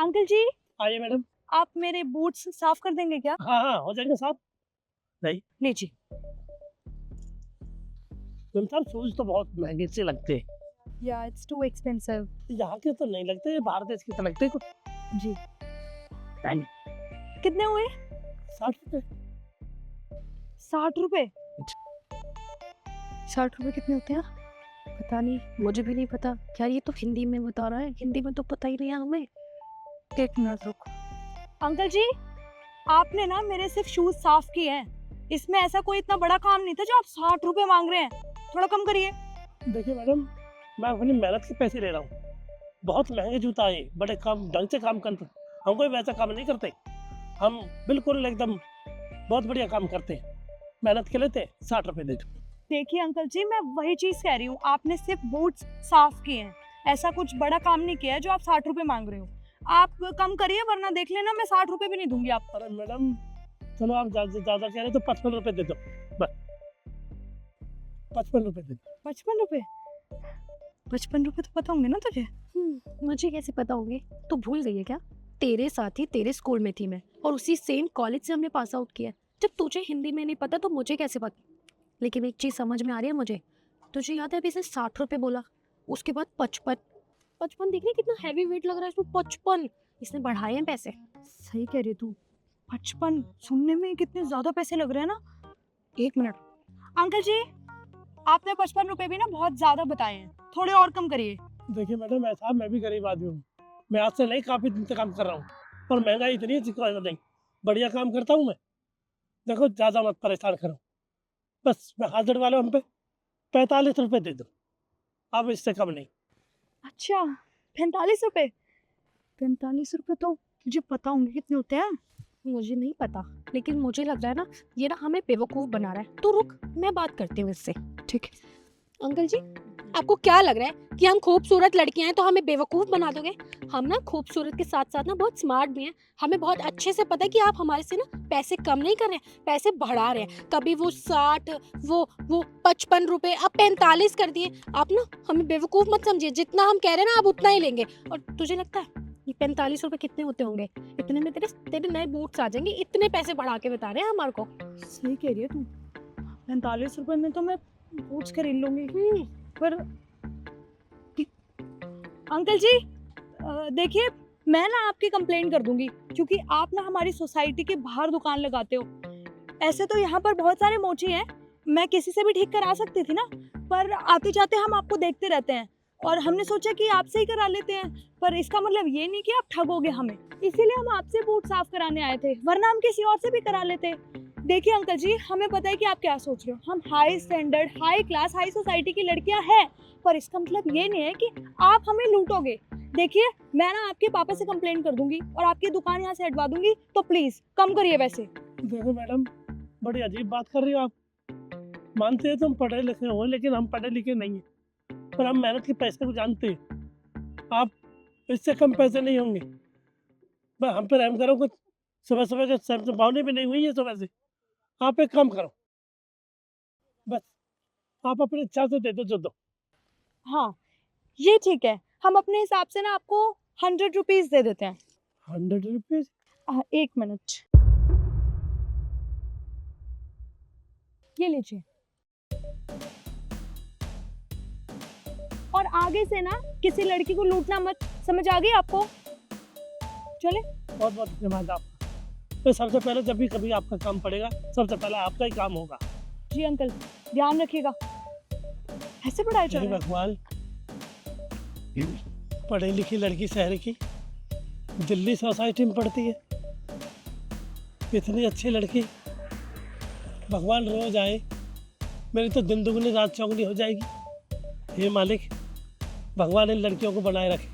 Uncle जी, आइए madam. आप मेरे बूट्स साफ कर देंगे क्या? हाँ हाँ, हो जाएंगे साहब। नहीं लीजिए। मैम साहब, शूज तो बहुत महंगे से लगते हैं। या इट्स टू एक्सपेंसिव। यहाँ के तो नहीं लगते, बाहर देश के तो लगते हैं कुछ। जी। नहीं, कितने हुए? 60 रुपए। 60 रुपए? 60 रुपए कितने होते हैं? पता नहीं, मुझे भी नहीं पता। क्या ये तो हिंदी में बता रहा है? हिंदी में तो पता ही नहीं है हमें। एक मिनट रुको। अंकल जी, आपने ना मेरे सिर्फ शूज साफ किए हैं। इसमें ऐसा कोई इतना बड़ा काम नहीं था जो आप 60 रुपए मांग रहे हैं। थोड़ा कम करिए। देखिए मैडम, मैं अपनी मेहनत के पैसे ले रहा हूँ। बहुत महंगे जूता है, बड़े काम ढंग से काम करते। हम कोई वैसा काम नहीं करते। हम बिल्कुल एकदम बहुत बढ़िया काम करते हैं। मेहनत के लेते 60 रुपए दे दो। देखिए अंकल जी, मैं वही चीज कह रही हूँ, आपने सिर्फ बूट्स साफ किए हैं। ऐसा कुछ बड़ा काम नहीं किया है जो आप 60 रुपए मांग रहे हो। आप कम करिए, वरना देख लेना मैं 60 रुपए भी नहीं दूंगी आपको। अरे मैडम, चलो आप ज्यादा कह रहे तो 55 रुपए दे दो बस। 55 रुपए दे दो। 55 रुपए? 55 रुपए तो पता होंगे ना तुझे? मुझे कैसे पता होंगे? तू भूल गई है क्या? तेरे साथ ही तेरे स्कूल में थी मैं, और उसी सेम कॉलेज से हमने पास आउट किया। जब तुझे हिंदी में नहीं पता तो मुझे कैसे पता? लेकिन एक चीज समझ में आ रही है मुझे। तुझे याद है अभी इसने 60 रुपए बोला, उसके बाद 55। 55 देख रही कितना हैवी वेट लग रहा है इसमें। 55 इसने बढ़ाए हैं पैसे। सही कह रही तू। 55 सुनने में कितने ज्यादा पैसे लग रहे हैं ना। एक मिनट अंकल जी, आपने 55 रुपए भी ना बहुत ज्यादा बताए हैं, थोड़े और कम करिए। देखिए मैडम, ऐसा मैं भी गरीब आदमी हूँ। मैं आज से नहीं, काफ़ी दिन से काम कर रहा हूँ, पर महंगाई इतनी है जिसको नहीं। बढ़िया काम करता हूँ मैं। देखो, ज़्यादा मत परेशान करो। बस मैं हाथ वाले हम पे 45 रुपए दे दो, अब इससे कम नहीं। अच्छा, 45 रुपए? 45 रुपए तो मुझे पता होंगे कितने होते हैं। मुझे नहीं पता, लेकिन मुझे लग रहा है ना ये ना हमें बेवकूफ बना रहा है। तो रुक, मैं बात करती हूँ इससे। ठीक है। अंकल जी, आपको क्या लग रहा है कि हम खूबसूरत लड़कियां हैं तो हमें बेवकूफ बना दोगे? हम ना खूबसूरत के साथ साथ ना बहुत स्मार्ट भी हैं। हमें बहुत अच्छे से पता है कि आप हमारे से ना पैसे कम नहीं कर रहे हैं, पैसे बढ़ा रहे हैं। कभी वो 60, वो 55 रुपए, अब 45 कर दिए। आप ना हमें बेवकूफ मत समझिए। जितना हम कह रहे हैं ना आप उतना ही लेंगे। और तुझे लगता है ये 45 रुपए कितने होते होंगे? इतने में तेरे नए बूट्स आ जाएंगे। इतने पैसे बढ़ा के बता रहे हैं हमारे को। सही कह रही है तू। 45 रुपए में तो मैं बूट्स खरीद लूंगी। पर अंकल जी, देखिए, मैं ना आपकी कंप्लेंट कर दूंगी, क्योंकि आप ना हमारी सोसाइटी के बाहर दुकान लगाते हो। ऐसे तो यहाँ पर बहुत सारे मोची हैं, मैं किसी से भी ठीक करा सकती थी ना, पर आते जाते हम आपको देखते रहते हैं और हमने सोचा कि आपसे ही करा लेते हैं। पर इसका मतलब ये नहीं कि आप ठगोगे हमें, इसीलिए हम आपसे बूट साफ कराने आए थे, वरना हम किसी और से भी करा लेते। देखिए अंकल जी, हमें पता है कि आप क्या सोच रहे हो। हम high standard, high class, high society की लड़कियां हैं, पर इसका मतलब ये नहीं है कि आप हमें लूटोगे। देखिए, मैं ना आपके पापा से कंप्लेंट कर दूंगी और आपकी दुकान यहाँ से हटवा दूंगी, तो प्लीज कम करिए पैसे। देखो मैडम, बड़ी अजीब बात कर रही हो आप। मानते हैं तुम पढ़े लिखे हो, लेकिन हम पढ़े लिखे नहीं हैं, पर हम मेहनत के पैसे को जानते हैं। आप इससे कम पैसे नहीं होंगे। बस हम पे रहम करो। कुछ सुबह सुबह के सर से भावने भी नहीं हुई है सुबह से। आप एक काम करो, बस आप अपने इच्छा से दे दो जो दो। हाँ, ये ठीक है, हम अपने हिसाब से ना आपको 100 रुपीज दे देते हैं। 100 रुपीज? एक मिनट, ये लीजिए। और आगे से ना किसी लड़की को लूटना मत, समझ आ गई आपको? चले। बहुत बहुत धन्यवाद आपका। तो सबसे पहले जब भी कभी आपका काम पड़ेगा, सबसे पहले आपका ही काम होगा। जी अंकल, ध्यान रखिएगा। ऐसे पढ़ाई चल हे रहा है? भगवान, पढ़ी लिखी लड़की शहर की दिल्ली सोसाइटी में पढ़ती है। इतनी अच्छी लड़की, भगवान रोज आए, मेरी तो दिन दुगनी रात चौगनी हो जाएगी। हे मालिक, भगवान इन लड़कियों को बनाए रखे।